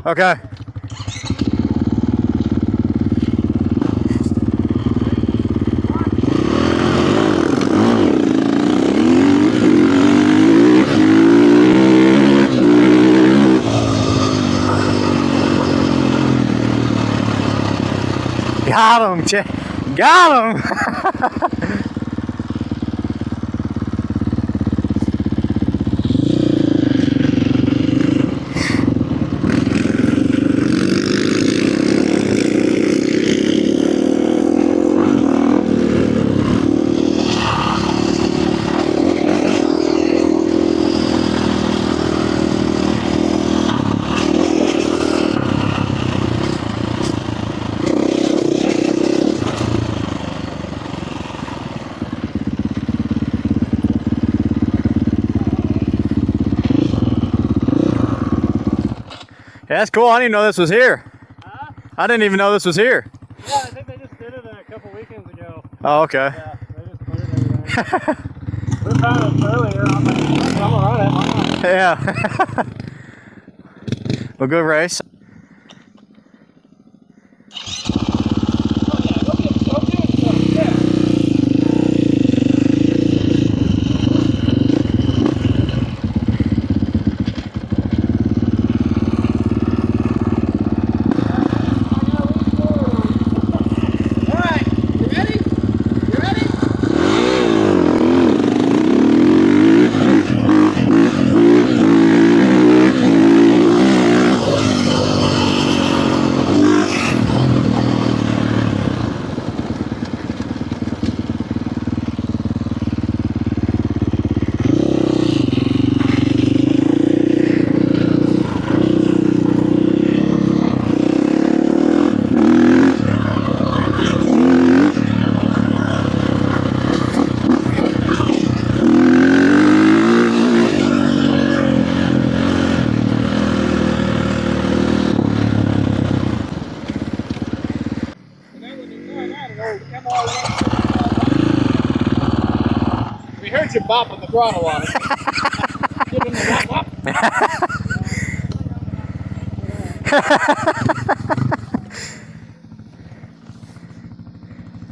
Okay. Got him, got him. Yeah, that's cool. I didn't even know this was here. Huh? I didn't even know this was here. Yeah, I think they just did it a couple weekends ago. Oh, okay. Yeah, they just put it everywhere. We found it earlier. I'm like, I'm gonna run it. Why not? Yeah. Well, good race. We heard you bopping the throttle on it. Give him the wop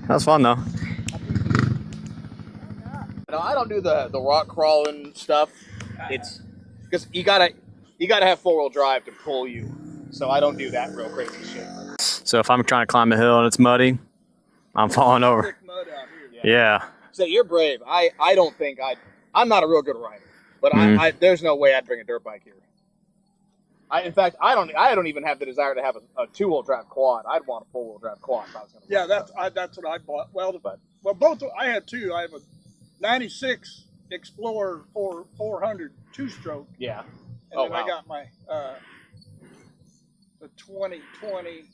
That was fun though. No, I don't do the rock crawling stuff. It's because you gotta have 4-wheel drive to pull you. So I don't do that real crazy shit. So if I'm trying to climb a hill and it's muddy, I'm falling over. Thick mud out here. Yeah. So you're brave. I don't think I'm not a real good rider, but there's no way I'd bring a dirt bike here. In fact, I don't even have the desire to have a 2-wheel drive quad. I'd want a 4-wheel drive quad if I was going to. Yeah, that's what I bought. Well, both I had two. I have a '96 Explorer 400 2-stroke. Yeah. And then I got my the 2020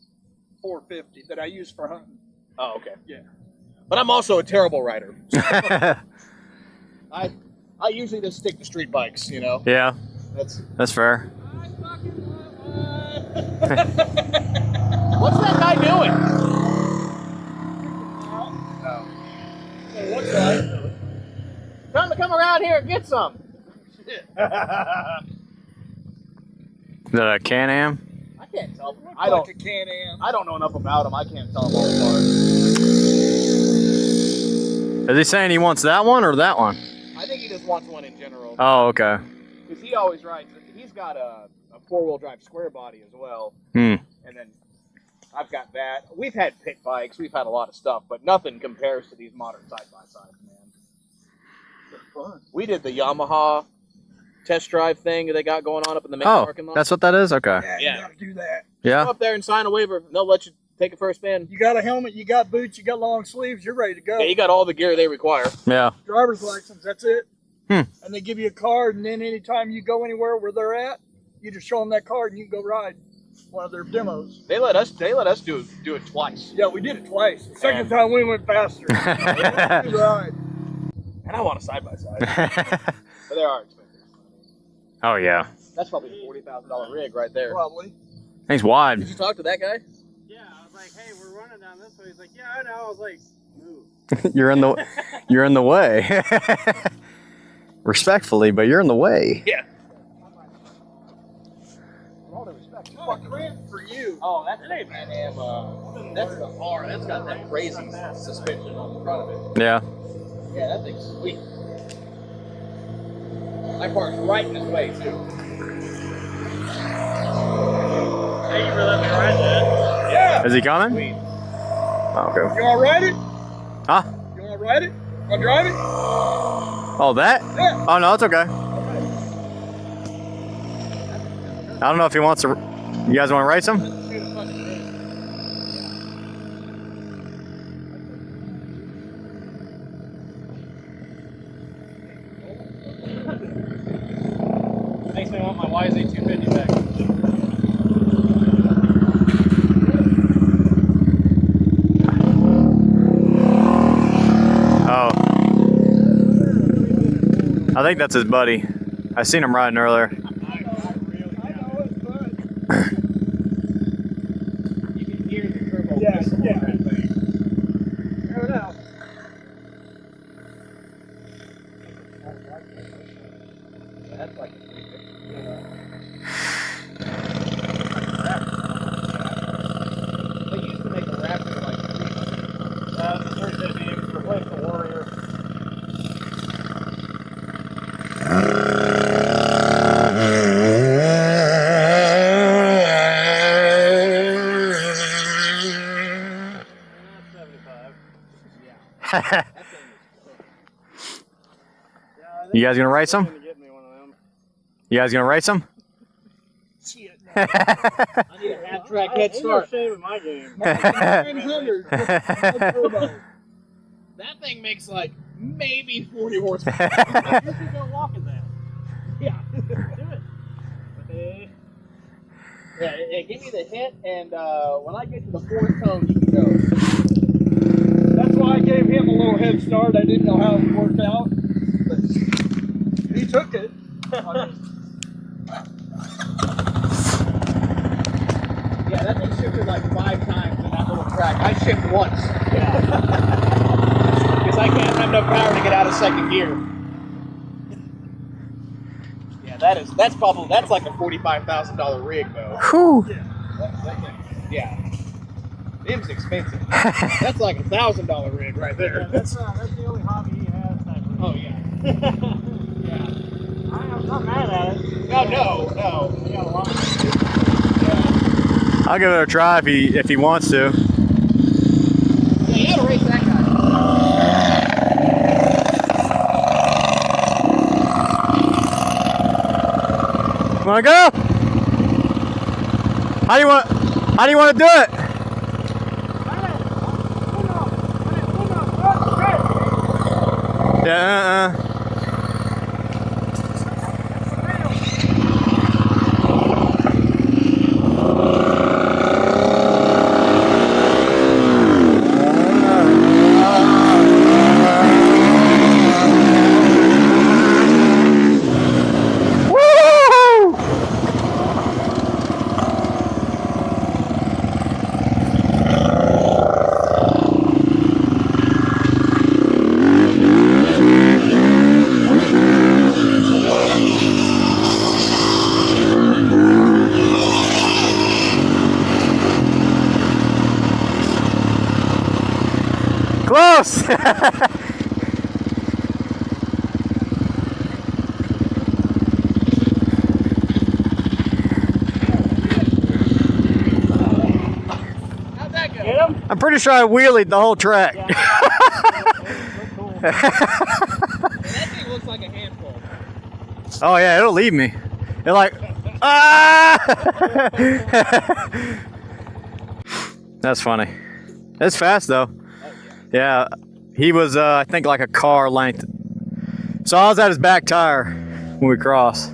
450 that I use for hunting. Oh, okay. Yeah. But I'm also a terrible rider. So I usually just stick to street bikes, you know. Yeah. That's fair. What's that guy doing? Oh. So it looks like Time to come around here and get some. shit. The Can-Am? I can't tell. I like a Can-Am. I don't know enough about him. I can't tell him all apart. Is he saying he wants that one or that one? I think he just wants one in general. Oh, okay. Because he always rides. He's got a 4-wheel drive square body as well. Hmm. And then I've got that. We've had pit bikes. We've had a lot of stuff, but nothing compares to these modern side-by-sides, man. They're fun. We did the Yamaha test drive thing that they got going on up in the main Oh, parking lot. that's what that is? Okay. Yeah, Yeah. you gotta do that. Go Yeah. up there and sign a waiver. They'll let you take a first spin. You got a helmet, you got boots, you got long sleeves, you're ready to go. Yeah, you got all the gear they require. Yeah. Driver's license, that's it. Hmm. And they give you a card, and then anytime you go anywhere where they're at, you just show them that card and you can go ride one of their demos. They let us do it twice. Yeah, we did it twice. The second time we went faster. Good ride. And I want a side by side. But they are expensive. Oh, yeah. That's probably a $40,000 rig right there. Probably. He's wide. Did you talk to that guy? Yeah, I was like, hey, we're running down this way. He's like, yeah, I know. I was like, move. You're in the way. Respectfully, but you're in the way. Yeah. With all due respect, What cramp for you? Oh, that's an Pan-Am. That's the R. That's got that crazy suspension on the front of it. Yeah. Yeah, that thing's sweet. I parked right in his way too. Thank you for letting me ride that. Yeah. Is he coming? Sweet. Oh, okay. You want to ride it? Huh? You want to ride it? Want to drive it? Oh, that? Yeah. Oh, no, it's okay. I don't know if he wants to. You guys want to race him? Makes me want my YZ250 back. Oh. I think that's his buddy. I seen him riding earlier. I know it's fun. You can hear the turbo Yeah, whistle yeah. on that thing. Fair enough. That's like a 350. They used to make a Raptor like 300. The 350 replaced the Warrior. You guys gonna race him? Get me one of them. You guys gonna race him? Shit. I need a half track head Ain't no start. shame in my game. 900 turbo. That thing makes like maybe 40 horsepower. You should go walking that. Yeah. Do it. Okay. Yeah, give me the hit, and when I get to the fourth tone, you can go. That's why I gave him a little head start. I didn't know how it worked out. But he took it. Yeah, that thing shifted like 5 times in that little track. I shifted once. Because I can't have enough power to get out of second gear. Yeah, that's like a $45,000 rig though. Whew. Yeah. Them's expensive. That's like a $1,000 rig right Yeah, there. that's the only hobby he has. Type of Oh yeah. Yeah. I'm not mad at it. No. I got a lot. I'll give it a try if he wants to. Yeah, you gotta race that guy. Wanna go? How do you want to do it? Yeah. Close! How'd that go? Get him? I'm pretty sure I wheelied the whole track. Yeah. That thing looks like a handful. Oh yeah, it'll leave me. It like, ah! That's funny. It's fast though. Yeah, he was I think like a car length. So I was at his back tire when we crossed.